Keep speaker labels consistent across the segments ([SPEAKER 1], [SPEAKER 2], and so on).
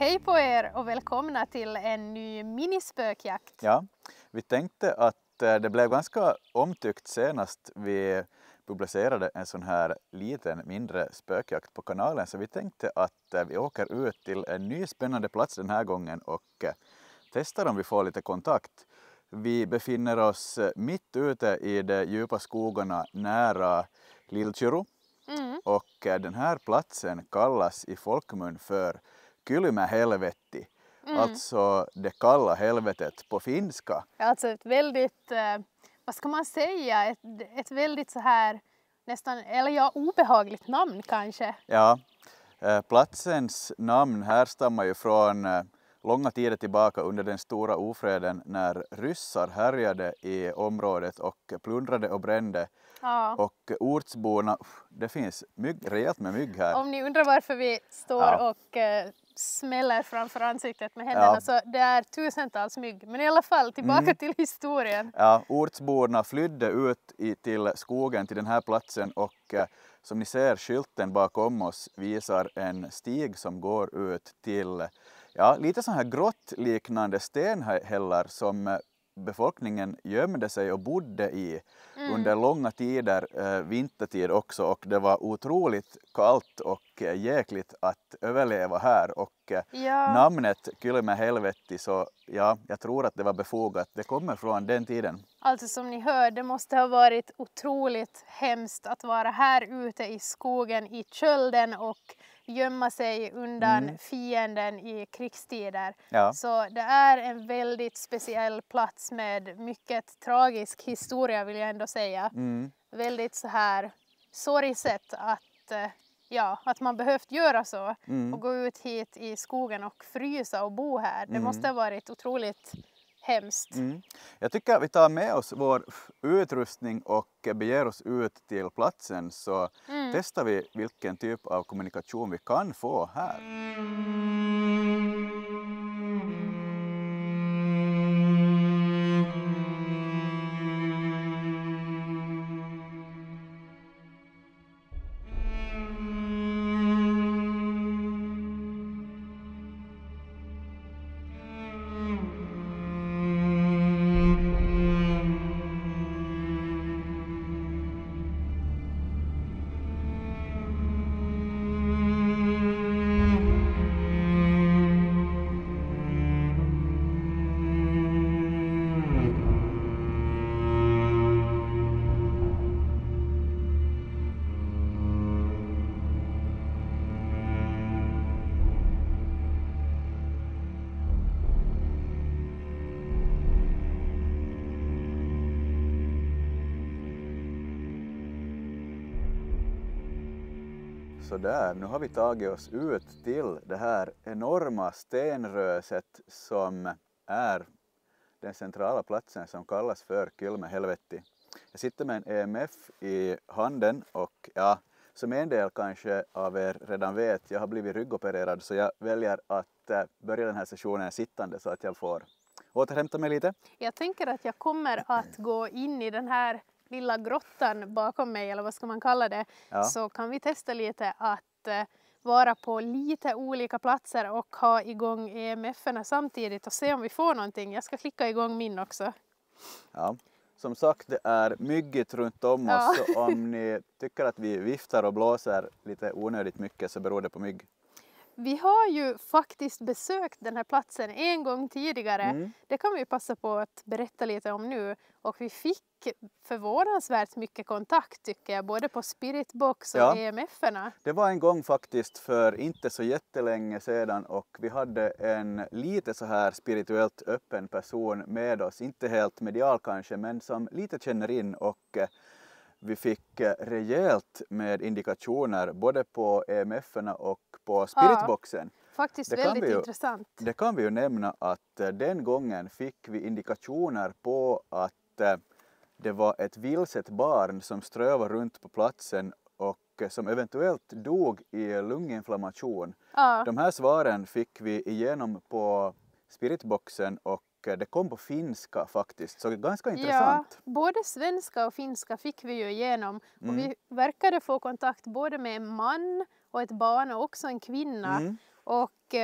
[SPEAKER 1] Hej på er och välkomna till en ny minispökjakt.
[SPEAKER 2] Ja, vi tänkte att det blev ganska omtyckt senast vi publicerade en sån här liten mindre spökjakt på kanalen, så vi tänkte att vi åker ut till en ny spännande plats den här gången och testar om vi får lite kontakt. Vi befinner oss mitt ute i de djupa skogarna nära Lillkyrro och den här platsen kallas i folkmun för Kylmähelvetti. Alltså det kalla helvetet på finska.
[SPEAKER 1] Alltså ett väldigt, vad ska man säga, ett väldigt så här nästan, eller ja, obehagligt namn kanske.
[SPEAKER 2] Ja, platsens namn härstammar ju från långa tider tillbaka under den stora ofreden när ryssar härjade i området och plundrade och brände.
[SPEAKER 1] Ja.
[SPEAKER 2] Och ortsborna, det finns rejält med mygg här.
[SPEAKER 1] Om ni undrar varför vi står och smäller framför ansiktet med händerna, så det är tusentals mygg. Men i alla fall tillbaka till historien.
[SPEAKER 2] Ja, ortsborna flydde ut till skogen till den här platsen och som ni ser, skylten bakom oss visar en stig som går ut till lite så här grottliknande stenhällar som befolkningen gömde sig och bodde i under långa tider, vintertid också, och det var otroligt kallt och jäkligt att överleva här och namnet Kylmähelvetti, så jag tror att det var befogat, det kommer från den tiden.
[SPEAKER 1] Alltså som ni hör, det måste ha varit otroligt hemskt att vara här ute i skogen i kölden och gömma sig undan fienden i krigstider. Ja. Så det är en väldigt speciell plats med mycket tragisk historia, vill jag ändå säga. Väldigt så här sorgset att man behövt göra så och gå ut hit i skogen och frysa och bo här. Det måste ha varit otroligt hemskt.
[SPEAKER 2] Jag tycker att vi tar med oss vår utrustning och beger oss ut till platsen, så testar vi vilken typ av kommunikation vi kan få här. Så där, nu har vi tagit oss ut till det här enorma stenröset som är den centrala platsen som kallas för Kylmähelvetti. Jag sitter med en EMF i handen och som en del kanske av er redan vet, jag har blivit ryggopererad, så jag väljer att börja den här sessionen sittande så att jag får återhämta mig lite.
[SPEAKER 1] Jag tänker att jag kommer att gå in i den här lilla grottan bakom mig, eller vad ska man kalla det, så kan vi testa lite att vara på lite olika platser och ha igång EMF-erna samtidigt och se om vi får någonting. Jag ska klicka igång min också.
[SPEAKER 2] Ja, som sagt, det är myggigt runt om oss, så om ni tycker att vi viftar och blåser lite onödigt mycket så beror det på mygg.
[SPEAKER 1] Vi har ju faktiskt besökt den här platsen en gång tidigare. Det kan vi passa på att berätta lite om nu. Och vi fick förvånansvärt mycket kontakt, tycker jag, både på Spiritbox och EMF-erna.
[SPEAKER 2] Det var en gång faktiskt för inte så jättelänge sedan och vi hade en lite så här spirituellt öppen person med oss. Inte helt medial kanske, men som lite känner in, och vi fick rejält med indikationer både på EMF-erna och på Spiritboxen.
[SPEAKER 1] Faktiskt väldigt intressant.
[SPEAKER 2] Det kan vi ju nämna att den gången fick vi indikationer på att det var ett vilset barn som strövade runt på platsen och som eventuellt dog i lunginflammation. De här svaren fick vi igenom på Spiritboxen och det kom på finska faktiskt, så ganska intressant.
[SPEAKER 1] Ja, både svenska och finska fick vi ju igenom. Och vi verkade få kontakt både med en man och ett barn och också en kvinna. Och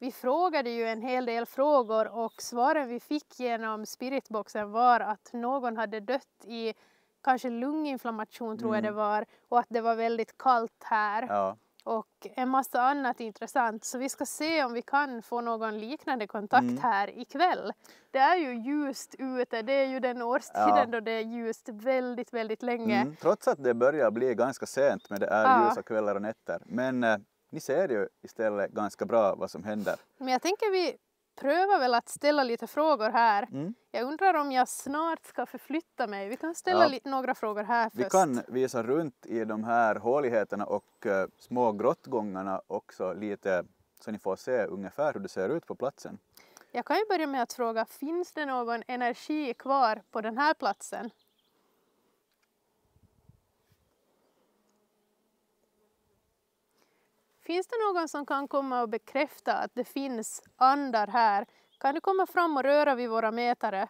[SPEAKER 1] vi frågade ju en hel del frågor och svaren vi fick genom spiritboxen var att någon hade dött i kanske lunginflammation tror jag det var, och att det var väldigt kallt här.
[SPEAKER 2] Ja.
[SPEAKER 1] Och en massa annat intressant. Så vi ska se om vi kan få någon liknande kontakt här ikväll. Det är ju ljust ute. Det är ju den årstiden då det är ljust väldigt, väldigt länge.
[SPEAKER 2] Trots att det börjar bli ganska sent med det är ljusa kvällar och nätter. Men ni ser ju istället ganska bra vad som händer.
[SPEAKER 1] Men jag tänker vi prövar väl att ställa lite frågor här. Jag undrar om jag snart ska förflytta mig. Vi kan ställa några frågor här först.
[SPEAKER 2] Vi kan visa runt i de här håligheterna och små grottgångarna också lite så ni får se ungefär hur det ser ut på platsen.
[SPEAKER 1] Jag kan ju börja med att fråga, finns det någon energi kvar på den här platsen? Finns det någon som kan komma och bekräfta att det finns andar här? Kan du komma fram och röra vid våra mätare?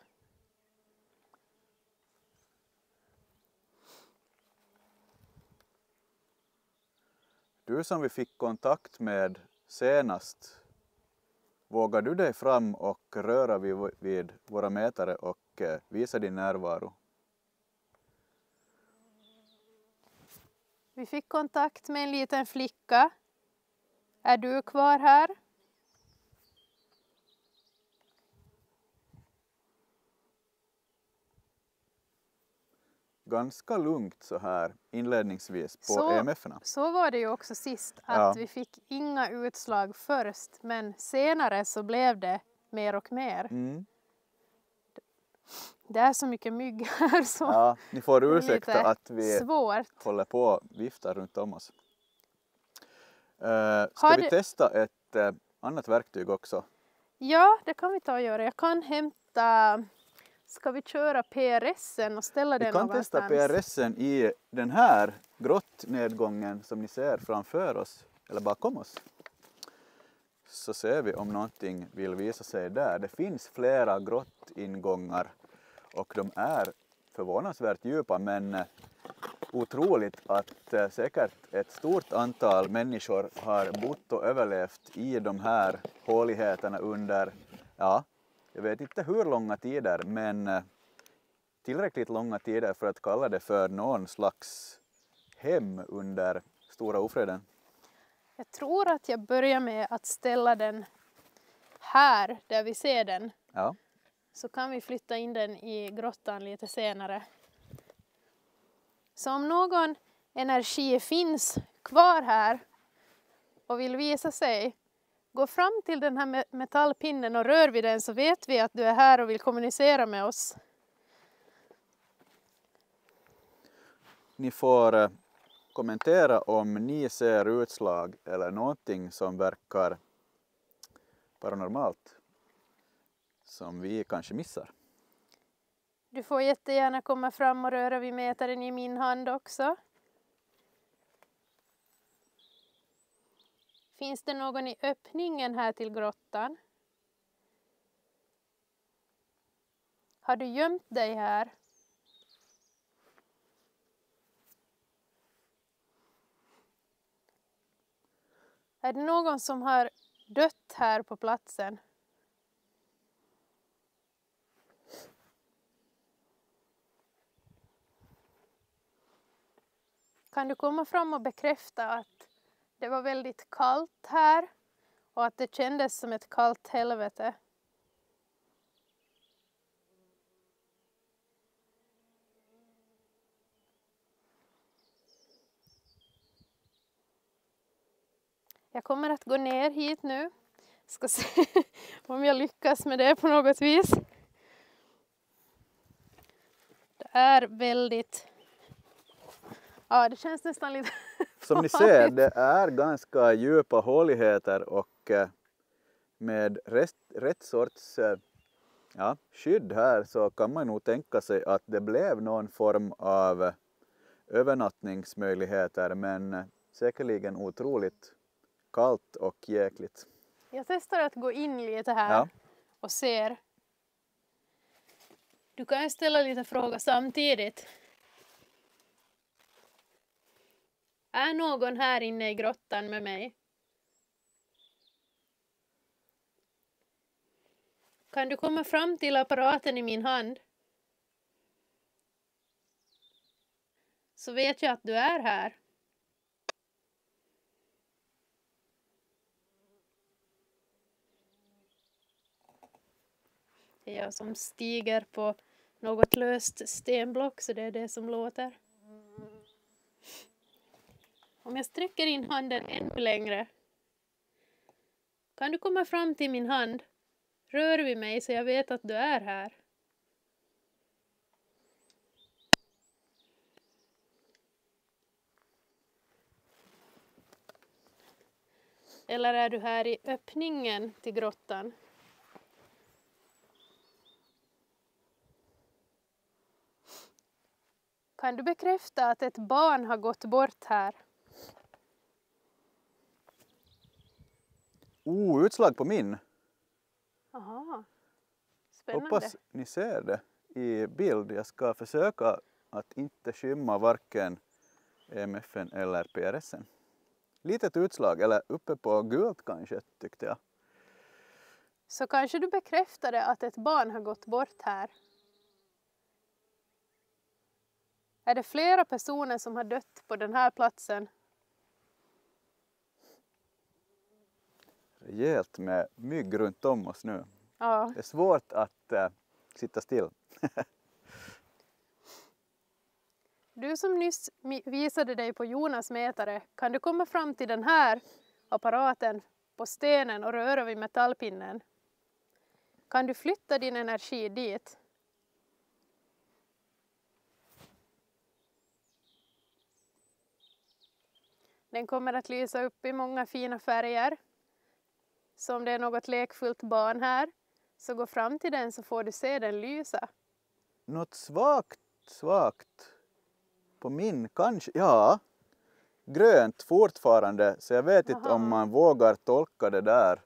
[SPEAKER 2] Du som vi fick kontakt med senast, vågar du dig fram och röra vid våra mätare och visa din närvaro?
[SPEAKER 1] Vi fick kontakt med en liten flicka. Är du kvar här?
[SPEAKER 2] Ganska lugnt så här inledningsvis på EMF-erna.
[SPEAKER 1] Så var det ju också sist att vi fick inga utslag först, men senare så blev det mer och mer. Det är så mycket mygg här så
[SPEAKER 2] ni får ursäkta att vi håller på och viftar runt om oss. Ska vi testa ett annat verktyg också?
[SPEAKER 1] Ja, det kan vi ta och göra. Jag kan hämta... Ska vi köra PRSen och ställa den någonstans?
[SPEAKER 2] Vi kan testa PRSen i den här grottnedgången som ni ser framför oss, eller bakom oss. Så ser vi om någonting vill visa sig där. Det finns flera grottingångar och de är förvånansvärt djupa, men otroligt att säkert ett stort antal människor har bott och överlevt i de här håligheterna under, jag vet inte hur långa tider, men tillräckligt långa tider för att kalla det för någon slags hem under stora ofreden.
[SPEAKER 1] Jag tror att jag börjar med att ställa den här där vi ser den.
[SPEAKER 2] Ja.
[SPEAKER 1] Så kan vi flytta in den i grottan lite senare. Så om någon energi finns kvar här och vill visa sig, gå fram till den här metallpinnen och rör vid den så vet vi att du är här och vill kommunicera med oss.
[SPEAKER 2] Ni får kommentera om ni ser utslag eller någonting som verkar paranormalt som vi kanske missar.
[SPEAKER 1] Du får jättegärna komma fram och röra vid mätaren i min hand också. Finns det någon i öppningen här till grottan? Har du gömt dig här? Är det någon som har dött här på platsen? Kan du komma fram och bekräfta att det var väldigt kallt här och att det kändes som ett kallt helvete? Jag kommer att gå ner hit nu. Ska se om jag lyckas med det på något vis. Det är väldigt... Ja, det känns nästan lite...
[SPEAKER 2] Som ni ser, det är ganska djupa håligheter och med rätt sorts skydd här så kan man nog tänka sig att det blev någon form av övernattningsmöjligheter, men säkerligen otroligt kallt och jäkligt.
[SPEAKER 1] Jag testar att gå in lite här och ser. Du kan ställa lite frågor samtidigt. Är någon här inne i grottan med mig? Kan du komma fram till apparaten i min hand? Så vet jag att du är här. Det är jag som stiger på något löst stenblock, så det är det som låter. Om jag sträcker in handen ännu längre. Kan du komma fram till min hand? Rör vid mig så jag vet att du är här. Eller är du här i öppningen till grottan? Kan du bekräfta att ett barn har gått bort här?
[SPEAKER 2] Utslag på min.
[SPEAKER 1] Aha, spännande.
[SPEAKER 2] Hoppas ni ser det i bild. Jag ska försöka att inte skymma varken EMF:en eller PRS:en. Litet utslag, eller uppe på gult kanske, tyckte jag.
[SPEAKER 1] Så kanske du bekräftade att ett barn har gått bort här. Är det flera personer som har dött på den här platsen?
[SPEAKER 2] Rejält med mygg runt om oss nu.
[SPEAKER 1] Ja.
[SPEAKER 2] Det är svårt att sitta still.
[SPEAKER 1] Du som nyss visade dig på Jonas mätare, kan du komma fram till den här apparaten på stenen och röra vid metallpinnen? Kan du flytta din energi dit? Den kommer att lysa upp i många fina färger. Så om det är något lekfullt barn här, så gå fram till den så får du se den lysa.
[SPEAKER 2] Något svagt på min kanske, ja. Grönt fortfarande, så jag vet inte om man vågar tolka det där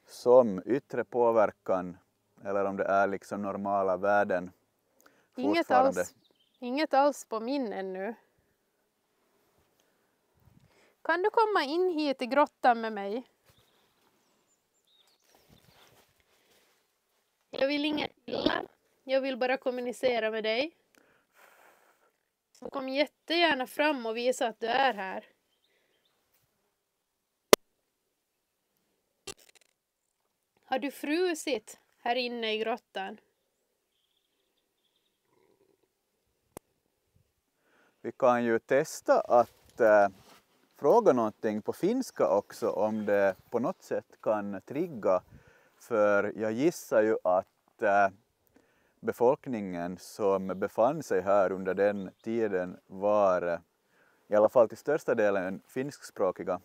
[SPEAKER 2] som yttre påverkan eller om det är liksom normala värden fortfarande.
[SPEAKER 1] Inget alls på min ännu. Kan du komma in hit i grottan med mig? Jag vill inget illa. Jag vill bara kommunicera med dig. Så kom jättegärna fram och visa att du är här. Har du frusit här inne i grottan?
[SPEAKER 2] Vi kan ju testa att fråga någonting på finska också om det på något sätt kan trigga. För jag gissar ju att befolkningen som befann sig här under den tiden var i alla fall till största delen finskspråkiga.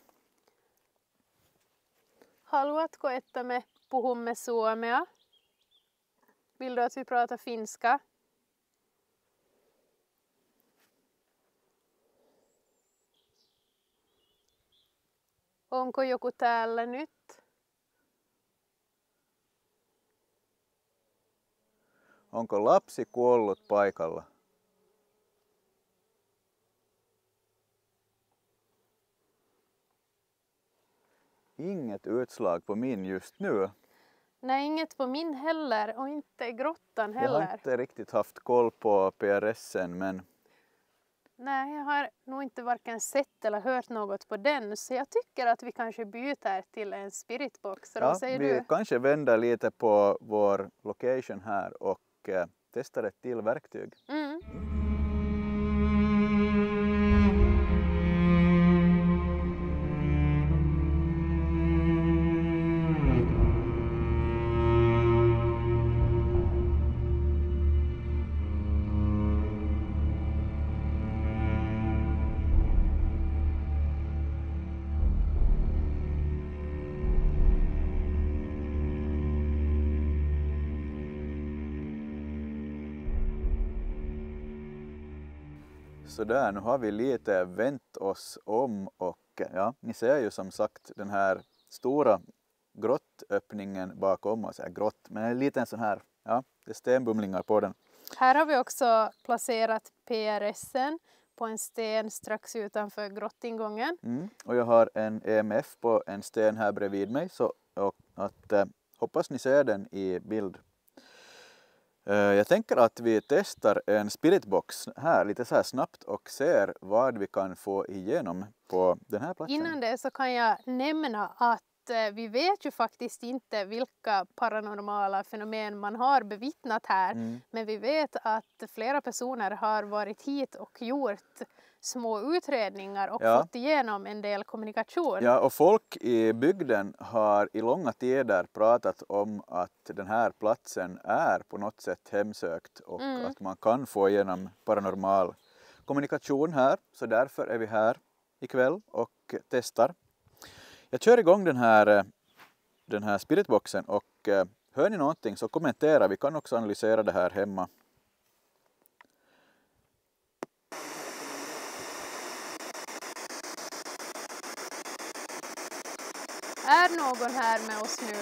[SPEAKER 1] Haluatko, että me puhumme suomea? Vill du att vi pratar finska? Onko joku täällä nyt?
[SPEAKER 2] Onko lapsi kuollut paikalla? Inget utslag på min just nu.
[SPEAKER 1] Nej, inget på min heller och inte i grottan heller.
[SPEAKER 2] Jag har inte riktigt haft koll på PRS:en, men...
[SPEAKER 1] Nej, jag har nog inte varken sett eller hört något på den, så jag tycker att vi kanske byter till en spiritbox.
[SPEAKER 2] Ja, vi kanske vänder lite på vår location här och testar ett till verktyg.
[SPEAKER 1] Mm.
[SPEAKER 2] Så där, nu har vi lite vänt oss om och ja, ni ser ju som sagt den här stora grottöppningen bakom oss. Grott, men en liten sån här, ja, det är stenbumlingar på den.
[SPEAKER 1] Här har vi också placerat PRS:en på en sten strax utanför grottingången.
[SPEAKER 2] Och jag har en EMF på en sten här bredvid mig, så att Hoppas ni ser den i bild. Jag tänker att vi testar en spiritbox här lite så här snabbt och ser vad vi kan få igenom på den här platsen.
[SPEAKER 1] Innan det så kan jag nämna att vi vet ju faktiskt inte vilka paranormala fenomen man har bevittnat här. Men vi vet att flera personer har varit hit och gjort små utredningar och fått igenom en del kommunikation.
[SPEAKER 2] Ja, och folk i bygden har i långa tider pratat om att den här platsen är på något sätt hemsökt och att man kan få igenom paranormal kommunikation här. Så därför är vi här ikväll och testar. Jag kör igång den här spiritboxen och hör ni någonting så kommentera. Vi kan också analysera det här hemma.
[SPEAKER 1] Är någon här med oss nu?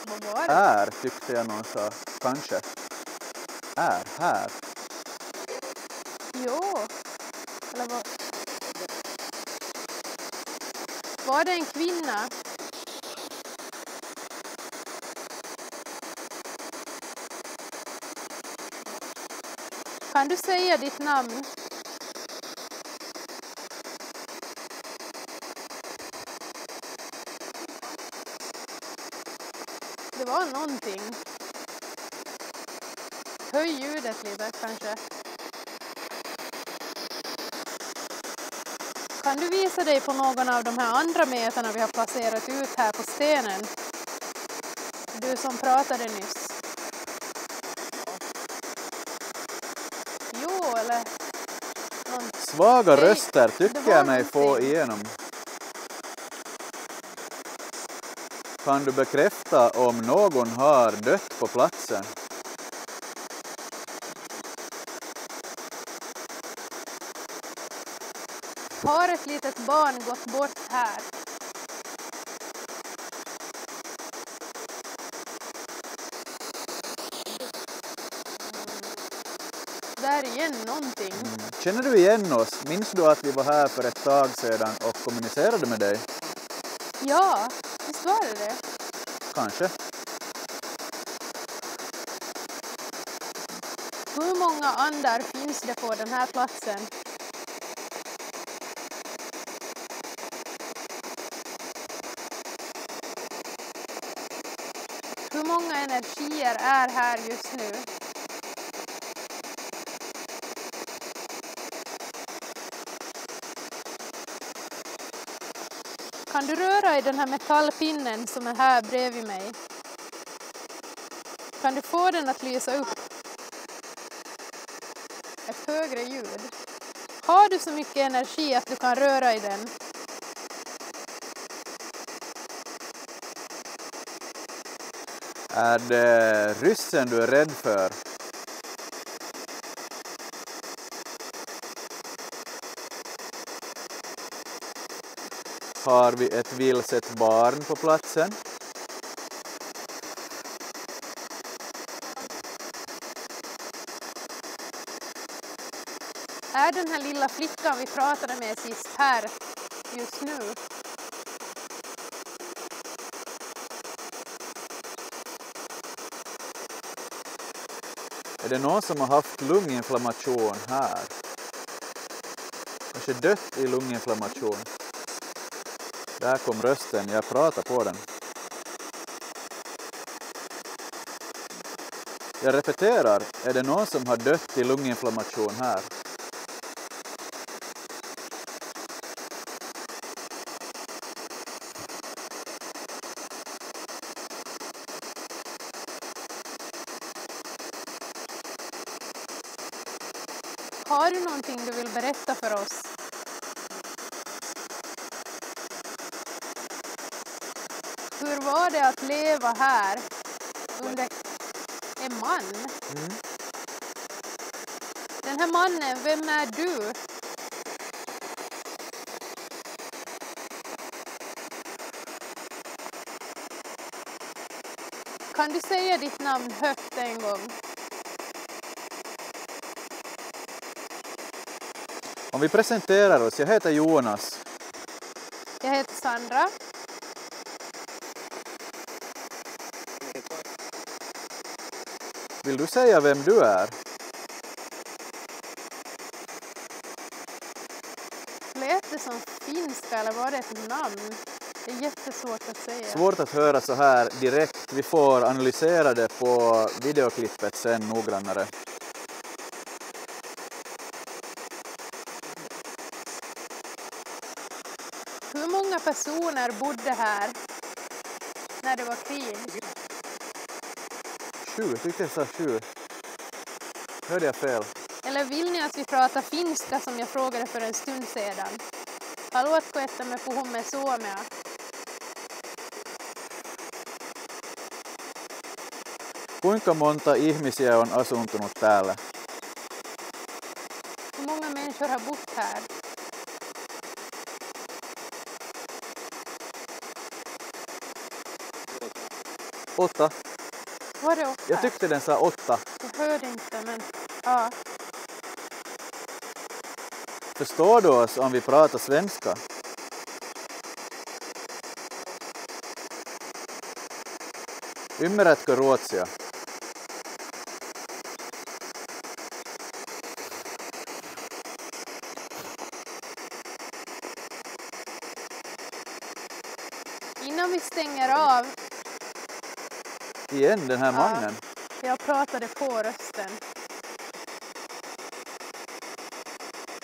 [SPEAKER 1] Vad var det?
[SPEAKER 2] Är tyckte jag någon sa. Kanske. Är här.
[SPEAKER 1] Jo. Eller vad? Var det en kvinna? Kan du säga ditt namn? Det var någonting. Höj ljudet lite kanske. Kan du visa dig på någon av de här andra meterna vi har placerat ut här på stenen? Du som pratade nyss. Jo, eller...
[SPEAKER 2] Svaga röster tycker jag mig få igenom. Kan du bekräfta om någon har dött på platsen?
[SPEAKER 1] Har ett litet barn gått bort här? Där igen någonting.
[SPEAKER 2] Känner du igen oss? Minns du att vi var här för ett tag sedan och kommunicerade med dig?
[SPEAKER 1] Ja, visst var det?
[SPEAKER 2] Kanske.
[SPEAKER 1] Hur många andar finns det på den här platsen? Hur många energier är här just nu? Kan du röra i den här metallpinnen som är här bredvid mig? Kan du få den att lysa upp? Ett högre ljud. Har du så mycket energi att du kan röra i den?
[SPEAKER 2] Är det ryssen du är rädd för? Har vi ett vilset barn på platsen?
[SPEAKER 1] Är den här lilla flickan vi pratade med sist här just nu?
[SPEAKER 2] Är det någon som har haft lunginflammation här? Kanske dött i lunginflammation. Där kom rösten, jag pratar på den. Jag repeterar, är det någon som har dött i lunginflammation här?
[SPEAKER 1] Har du någonting du vill berätta för oss? Hur var det att leva här under en man? Den här mannen, vem är du? Kan du säga ditt namn högt en gång?
[SPEAKER 2] Om vi presenterar oss, jag heter Jonas.
[SPEAKER 1] Jag heter Sandra.
[SPEAKER 2] Vill du säga vem du är?
[SPEAKER 1] Lät det som finska eller var det ett namn? Det är jättesvårt att säga.
[SPEAKER 2] Svårt att höra så här direkt. Vi får analysera det på videoklippet sen noggrannare.
[SPEAKER 1] Hur många personer bodde här när det var krig?
[SPEAKER 2] 7, jag tyckte jag sa 7. Hörde jag fel?
[SPEAKER 1] Eller vill ni att vi pratar finska som jag frågade för en stund sedan? Haluatko, että me puhumme suomea?
[SPEAKER 2] Kuinka monta ihmisiä on asuntunut täällä?
[SPEAKER 1] Hur många människor har bott här?
[SPEAKER 2] Åtta.
[SPEAKER 1] Var det 8?
[SPEAKER 2] Jag tyckte den sa 8.
[SPEAKER 1] Jag hörde inte, men ja.
[SPEAKER 2] Förstår du oss om vi pratar svenska? Ymmärrätkö ruotsia?
[SPEAKER 1] Innan vi stänger av,
[SPEAKER 2] Igen, den här mannen.
[SPEAKER 1] jag pratade på rösten.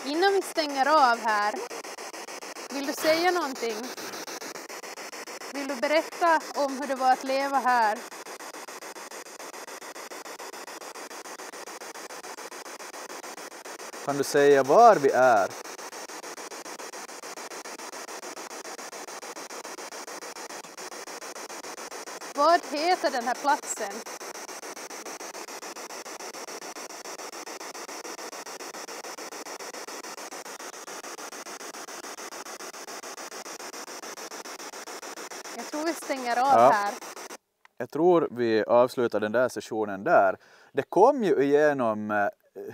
[SPEAKER 1] Innan vi stänger av här, vill du säga någonting? Vill du berätta om hur det var att leva här?
[SPEAKER 2] Kan du säga var vi är?
[SPEAKER 1] Vad heter den här platsen? Jag tror vi stänger av här.
[SPEAKER 2] Jag tror vi avslutar den där sessionen där. Det kom ju igenom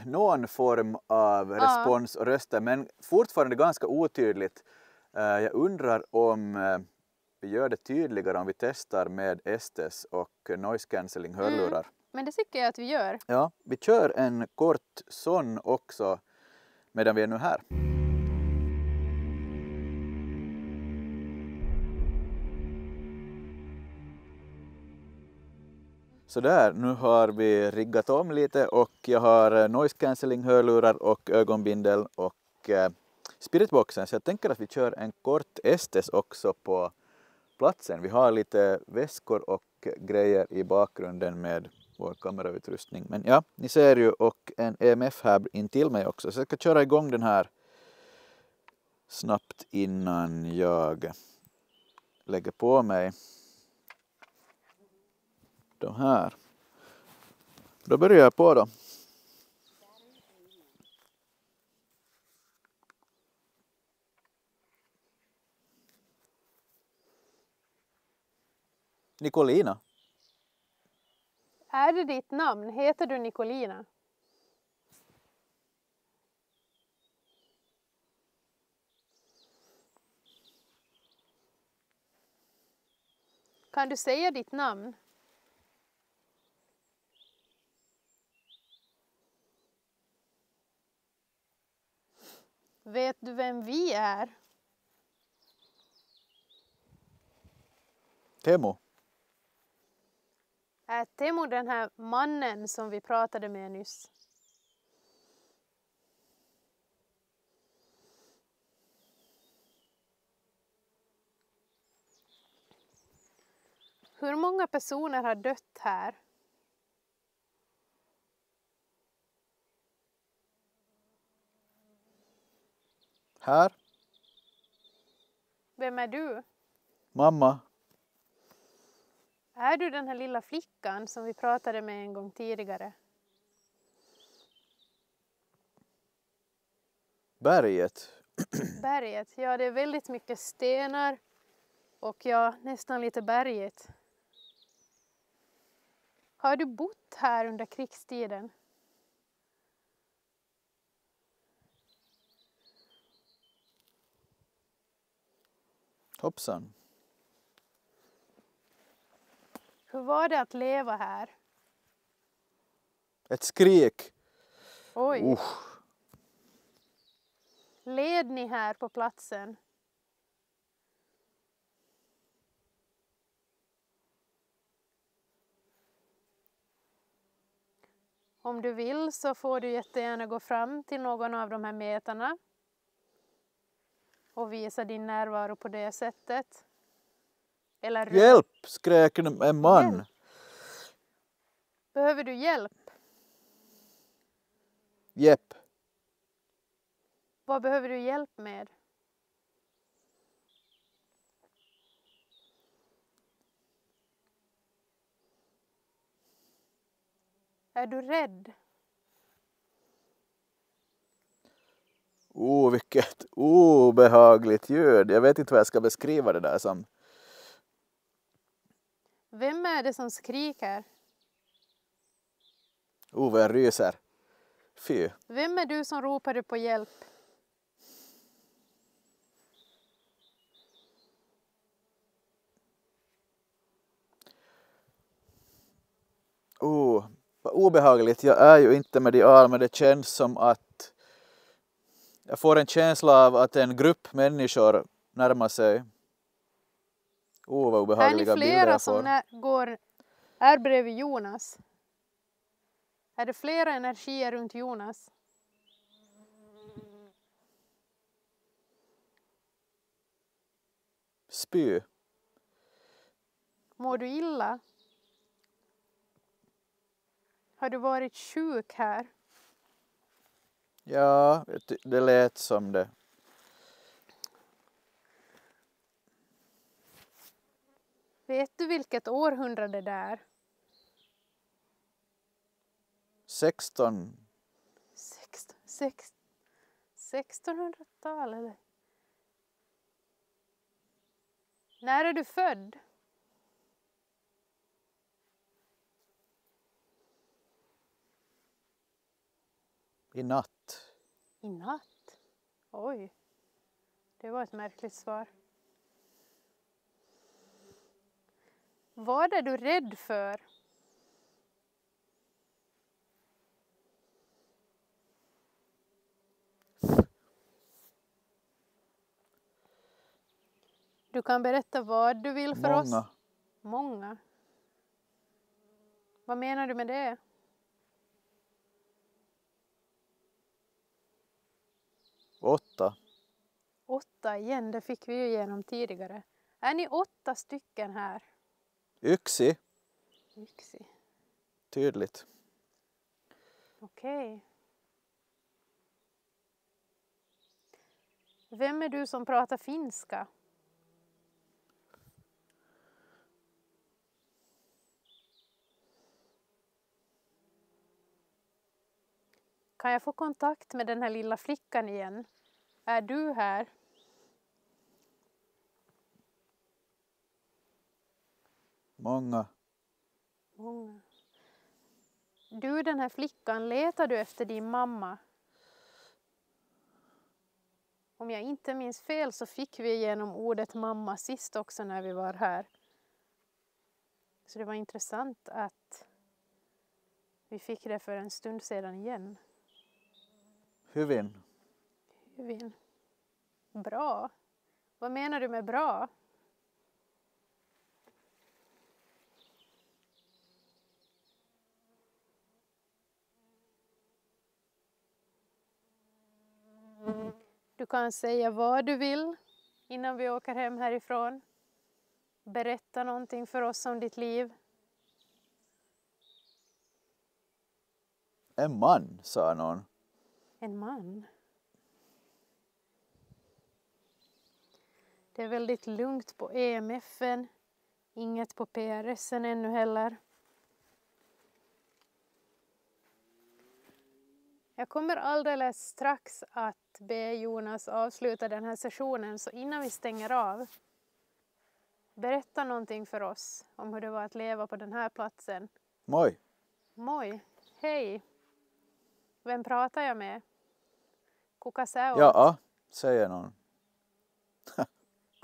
[SPEAKER 2] någon form av respons och röster, men fortfarande ganska otydligt. Jag undrar om vi gör det tydligare om vi testar med Estes och noise cancelling hörlurar.
[SPEAKER 1] Men det tycker jag att vi gör.
[SPEAKER 2] Ja, vi kör en kort sån också medan vi är nu här. Så där, nu har vi riggat om lite och jag har noise cancelling hörlurar och ögonbindel och spiritboxen. Så jag tänker att vi kör en kort Estes också på platsen. Vi har lite väskor och grejer i bakgrunden med vår kamerautrustning. Men ja, ni ser ju, och en EMF här in till mig också. Så jag ska köra igång den här snabbt innan jag lägger på mig de här. Då börjar jag på då. Nicolina.
[SPEAKER 1] Är det ditt namn? Heter du Nicolina? Kan du säga ditt namn? Vet du vem vi är?
[SPEAKER 2] Temo.
[SPEAKER 1] Är Temo den här mannen som vi pratade med nyss? Hur många personer har dött här?
[SPEAKER 2] Här.
[SPEAKER 1] Vem är du?
[SPEAKER 2] Mamma.
[SPEAKER 1] Är du den här lilla flickan som vi pratade med en gång tidigare?
[SPEAKER 2] Berget.
[SPEAKER 1] Berget, ja det är väldigt mycket stenar och ja, nästan lite berget. Har du bott här under krigstiden?
[SPEAKER 2] Hoppsan.
[SPEAKER 1] Hur var det att leva här?
[SPEAKER 2] Ett skrik.
[SPEAKER 1] Oj. Led ni här på platsen? Om du vill så får du jättegärna gå fram till någon av de här metarna och visa din närvaro på det sättet. Eller
[SPEAKER 2] Hjälp! Skrek en man.
[SPEAKER 1] Hjälp. Behöver du hjälp?
[SPEAKER 2] Jepp.
[SPEAKER 1] Vad behöver du hjälp med? Är du rädd?
[SPEAKER 2] Vilket obehagligt ljud. Jag vet inte vad jag ska beskriva det där som.
[SPEAKER 1] Vem är det som skriker?
[SPEAKER 2] Vad jag ryser. Fy.
[SPEAKER 1] Vem är du som ropade på hjälp?
[SPEAKER 2] Vad obehagligt. Jag är ju inte medial, men det känns som att jag får en känsla av att en grupp människor närmar sig. Vad obehagliga bilder jag får.
[SPEAKER 1] Är ni flera som går är bredvid Jonas? Är det flera energier runt Jonas?
[SPEAKER 2] Spy.
[SPEAKER 1] Mår du illa? Har du varit sjuk här?
[SPEAKER 2] Ja, det lät som det.
[SPEAKER 1] Vet du vilket århundrade det är? 1600-tal eller? När är du född?
[SPEAKER 2] I natt.
[SPEAKER 1] I natt? Oj, det var ett märkligt svar. Vad är du rädd för? Du kan berätta vad du vill för oss. Många. Vad menar du med det? Åtta igen, det fick vi ju igenom tidigare. Är ni 8 stycken här?
[SPEAKER 2] Yksi.
[SPEAKER 1] Yksi.
[SPEAKER 2] Tydligt.
[SPEAKER 1] Okej. Vem är du som pratar finska? Kan jag få kontakt med den här lilla flickan igen? Är du här?
[SPEAKER 2] Många.
[SPEAKER 1] Du, den här flickan, letar du efter din mamma? Om jag inte minns fel så fick vi igenom ordet mamma sist också när vi var här. Så det var intressant att vi fick det för en stund sedan igen.
[SPEAKER 2] Hyvin.
[SPEAKER 1] Bra. Vad menar du med bra? Du kan säga vad du vill innan vi åker hem härifrån. Berätta någonting för oss om ditt liv.
[SPEAKER 2] En man, sa någon.
[SPEAKER 1] En man. Det är väldigt lugnt på EMF:en. Inget på PRS:en ännu heller. Jag kommer alldeles strax att be Jonas avsluta den här sessionen, så innan vi stänger av, berätta någonting för oss om hur det var att leva på den här platsen. Moi, hej. Vem pratar jag med? Kuka sä oot?
[SPEAKER 2] Ja, säger någon.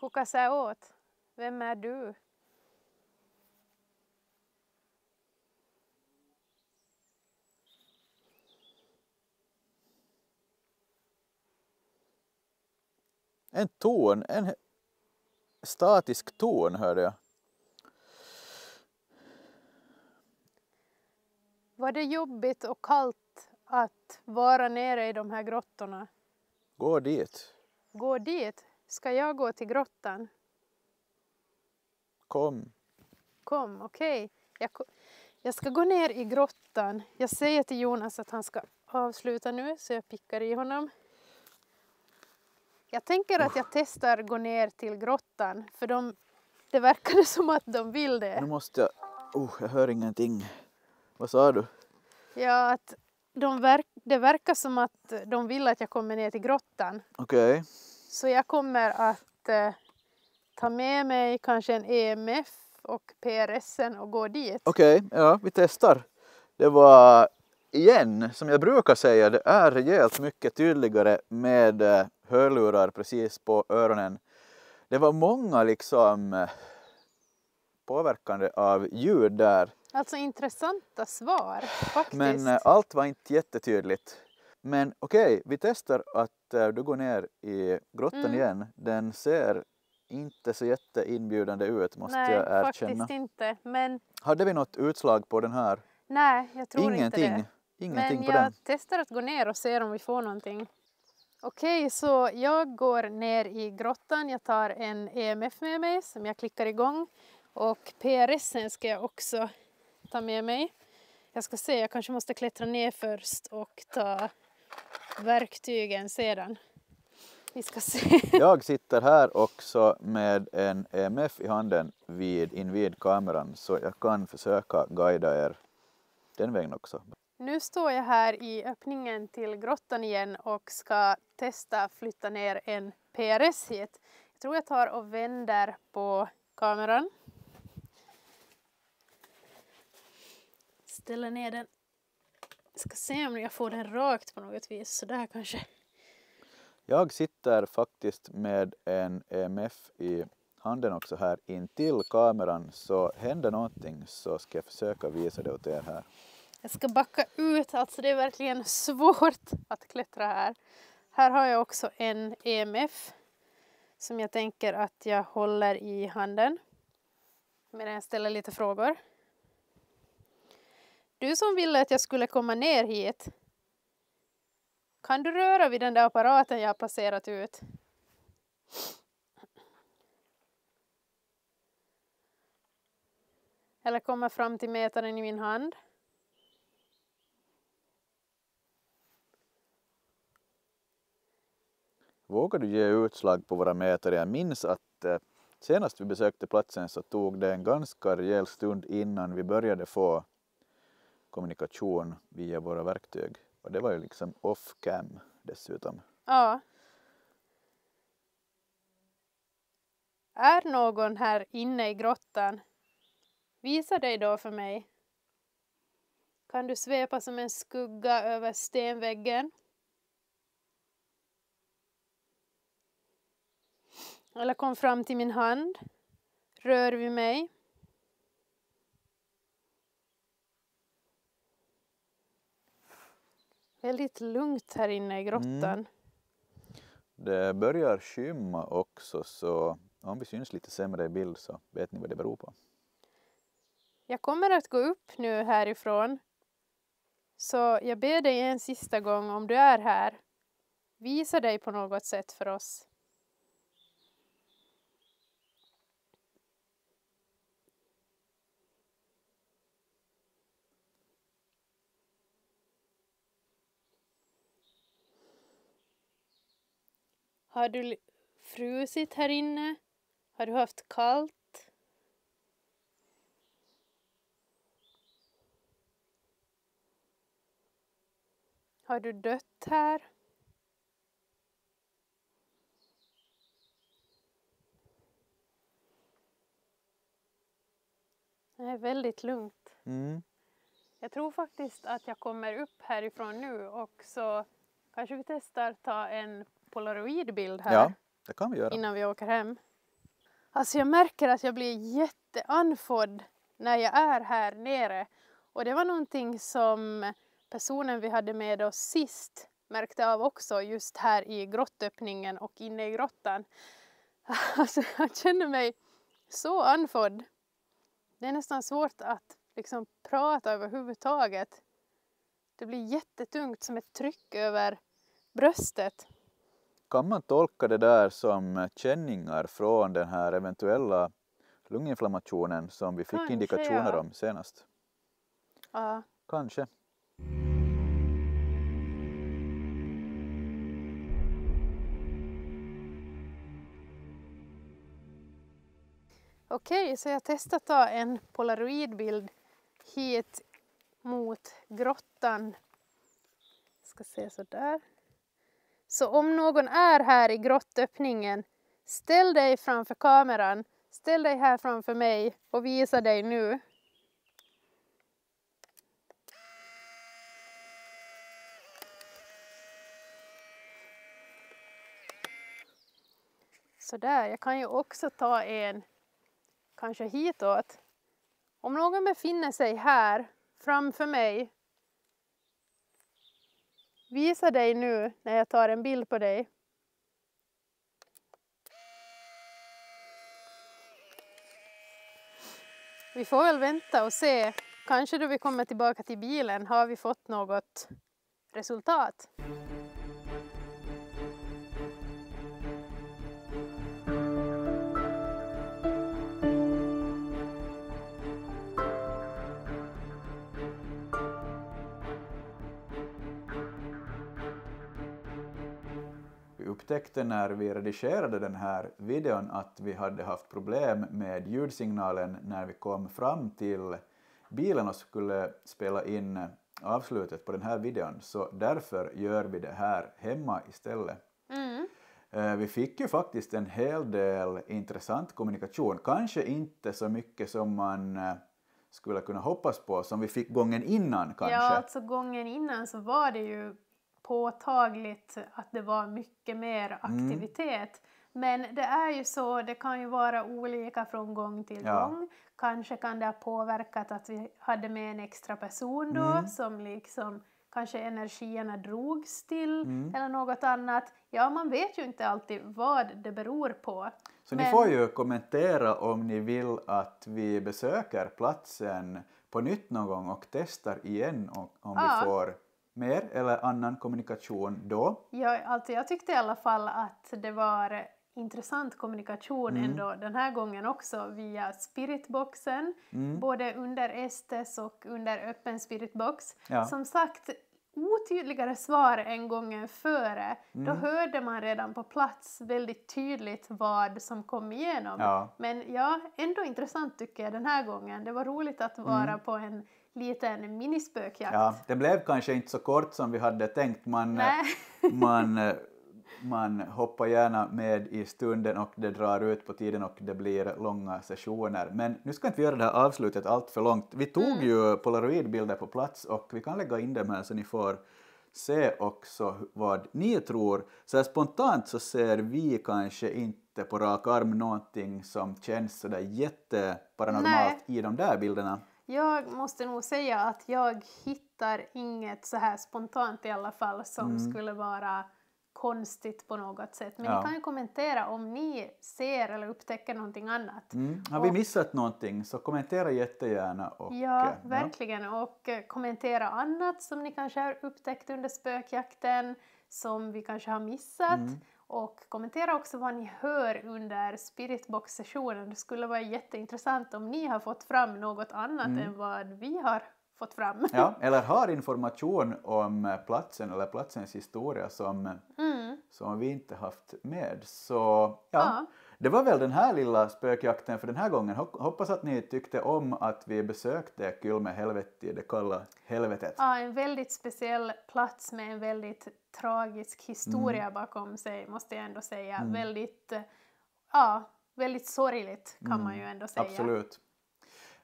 [SPEAKER 1] Kuka sä åt? Vem är du?
[SPEAKER 2] En ton, en statisk ton hörde jag.
[SPEAKER 1] Var det jobbigt och kallt att vara nere i de här grottorna?
[SPEAKER 2] Gå dit.
[SPEAKER 1] Gå dit? Ska jag gå till grottan?
[SPEAKER 2] Kom.
[SPEAKER 1] Kom, okej. Jag ska gå ner i grottan. Jag säger till Jonas att han ska avsluta nu så jag pickar i honom. Jag tänker att jag testar gå ner till grottan för det verkar som att de vill det.
[SPEAKER 2] Nu måste jag... jag hör ingenting. Vad sa du?
[SPEAKER 1] Ja, att det verkar som att de vill att jag kommer ner till grottan.
[SPEAKER 2] Okej.
[SPEAKER 1] Så jag kommer att ta med mig kanske en EMF och PRSen och gå dit.
[SPEAKER 2] Okej, ja, vi testar. Det var igen, som jag brukar säga, det är rejält mycket tydligare med hörlurar precis på öronen. Det var många liksom påverkande av ljud där.
[SPEAKER 1] Alltså intressanta svar faktiskt.
[SPEAKER 2] Men allt var inte jättetydligt. Men okej, vi testar att du går ner i grottan igen. Den ser inte så jätteinbjudande ut, måste jag erkänna.
[SPEAKER 1] Nej, faktiskt inte. Men...
[SPEAKER 2] Hade vi något utslag på den här?
[SPEAKER 1] Nej, jag tror inte det.
[SPEAKER 2] Ingenting
[SPEAKER 1] men
[SPEAKER 2] på den.
[SPEAKER 1] jag testar att gå ner och se om vi får någonting. Okej, så jag går ner i grottan. Jag tar en EMF med mig som jag klickar igång. Och PRSen ska jag också ta med mig. Jag ska se, jag kanske måste klättra ner först och ta verktygen sedan. Vi ska se.
[SPEAKER 2] Jag sitter här också med en EMF i handen invid kameran så jag kan försöka guida er den vägen också.
[SPEAKER 1] Nu står jag här i öppningen till grottan igen och ska testa flytta ner en PRS hit. Jag tror jag tar och vänder på kameran. Ställer ner den. Jag ska se om jag får den rakt på något vis. Så där kanske.
[SPEAKER 2] Jag sitter faktiskt med en EMF i handen också här intill kameran. Så händer någonting så ska jag försöka visa det åt er här.
[SPEAKER 1] Jag ska backa ut. Alltså det är verkligen svårt att klättra här. Här har jag också en EMF. Som jag tänker att jag håller i handen. Medan jag ställer lite frågor. Du som ville att jag skulle komma ner hit. Kan du röra vid den där apparaten jag har placerat ut? Eller komma fram till mätaren i min hand?
[SPEAKER 2] Vågar du ge utslag på våra mätare? Jag minns att senast vi besökte platsen så tog det en ganska rejäl stund innan vi började få kommunikation via våra verktyg. Och det var ju liksom off-cam dessutom.
[SPEAKER 1] Ja. Är någon här inne i grottan? Visa dig då för mig. Kan du svepa som en skugga över stenväggen? Eller kom fram till min hand. Rör vid mig. Väldigt lugnt här inne i grottan.
[SPEAKER 2] Det börjar skymma också så om vi syns lite sämre i bild så vet ni vad det beror på.
[SPEAKER 1] Jag kommer att gå upp nu härifrån. Så jag ber dig en sista gång om du är här. Visa dig på något sätt för oss. Har du frusit här inne? Har du haft kallt? Har du dött här? Det är väldigt lugnt. Jag tror faktiskt att jag kommer upp härifrån nu och så kanske vi testar ta en polaroidbild här.
[SPEAKER 2] Ja, det kan vi göra.
[SPEAKER 1] Innan vi åker hem. Alltså jag märker att jag blir jätteanfodd när jag är här nere. Och det var någonting som personen vi hade med oss sist märkte av också just här i grottöppningen och inne i grottan. Alltså jag känner mig så anfodd. Det är nästan svårt att liksom prata överhuvudtaget. Det blir jättetungt som ett tryck över bröstet.
[SPEAKER 2] Kan man tolka det där som känningar från den här eventuella lunginflammationen som vi fick
[SPEAKER 1] Kanske,
[SPEAKER 2] indikationer
[SPEAKER 1] ja.
[SPEAKER 2] om senast?
[SPEAKER 1] Ja.
[SPEAKER 2] Kanske.
[SPEAKER 1] Okej, så jag testar att ta en polaroidbild hit mot grottan. Ska se så där. Så om någon är här i grottöppningen, ställ dig framför kameran. Ställ dig här framför mig och visa dig nu. Så där, jag kan ju också ta en kanske hitåt. Om någon befinner sig här framför mig, visa dig nu när jag tar en bild på dig. Vi får väl vänta och se. Kanske då vi kommer tillbaka till bilen har vi fått något resultat.
[SPEAKER 2] Vi upptäckte när vi redigerade den här videon att vi hade haft problem med ljudsignalen när vi kom fram till bilen och skulle spela in avslutet på den här videon. Så därför gör vi det här hemma istället. Vi fick ju faktiskt en hel del intressant kommunikation. Kanske inte så mycket som man skulle kunna hoppas på som vi fick gången innan kanske.
[SPEAKER 1] Ja, alltså gången innan så var det ju påtagligt att det var mycket mer aktivitet. Men det är ju så, det kan ju vara olika från gång till gång. Kanske kan det ha påverkat att vi hade med en extra person då som liksom kanske energierna drogs till eller något annat. Ja, man vet ju inte alltid vad det beror på.
[SPEAKER 2] Så ni får ju kommentera om ni vill att vi besöker platsen på nytt någon gång och testar igen om vi får mer eller annan kommunikation då.
[SPEAKER 1] Ja, alltså jag tyckte i alla fall att det var intressant kommunikation ändå den här gången också via spiritboxen. Både under Estes och under öppen spiritbox.
[SPEAKER 2] Ja.
[SPEAKER 1] Som sagt, otydligare svar än gången före. Då hörde man redan på plats väldigt tydligt vad som kom igenom.
[SPEAKER 2] Ja.
[SPEAKER 1] Men ja, ändå intressant tycker jag den här gången. Det var roligt att vara på en liten minispökjakt.
[SPEAKER 2] Ja, det blev kanske inte så kort som vi hade tänkt. Man hoppar gärna med i stunden och det drar ut på tiden och det blir långa sessioner. Men nu ska inte vi göra det här avslutet allt för långt. Vi tog ju polaroidbilder på plats och vi kan lägga in dem här så ni får se också vad ni tror. Så här spontant så ser vi kanske inte på rak arm någonting som känns sådär jätteparanormalt i de där bilderna.
[SPEAKER 1] Jag måste nog säga att jag hittar inget så här spontant i alla fall som skulle vara konstigt på något sätt. Men ni kan ju kommentera om ni ser eller upptäcker någonting annat.
[SPEAKER 2] Har vi missat någonting så kommentera jättegärna. Och,
[SPEAKER 1] ja, verkligen. Och kommentera annat som ni kanske har upptäckt under spökjakten som vi kanske har missat. Och kommentera också vad ni hör under spiritbox-sessionen. Det skulle vara jätteintressant om ni har fått fram något annat än vad vi har fått fram.
[SPEAKER 2] Ja, eller har information om platsen eller platsens historia som vi inte haft med. Så det var väl den här lilla spökjakten för den här gången. Hoppas att ni tyckte om att vi besökte Kylmähelvetti, det kalla helvetet.
[SPEAKER 1] Ja, en väldigt speciell plats med en väldigt tragisk historia bakom sig, måste jag ändå säga. Väldigt sorgligt kan man ju ändå säga.
[SPEAKER 2] Absolut.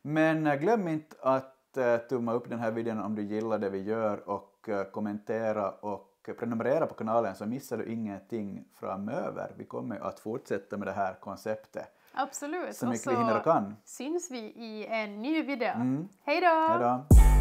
[SPEAKER 2] Men glöm inte att tumma upp den här videon om du gillar det vi gör och kommentera och och prenumerera på kanalen så missar du ingenting framöver. Vi kommer att fortsätta med det här konceptet.
[SPEAKER 1] Absolut.
[SPEAKER 2] Så mycket vi hinner och kan.
[SPEAKER 1] Syns vi i en ny video. Hej då!
[SPEAKER 2] Hej då!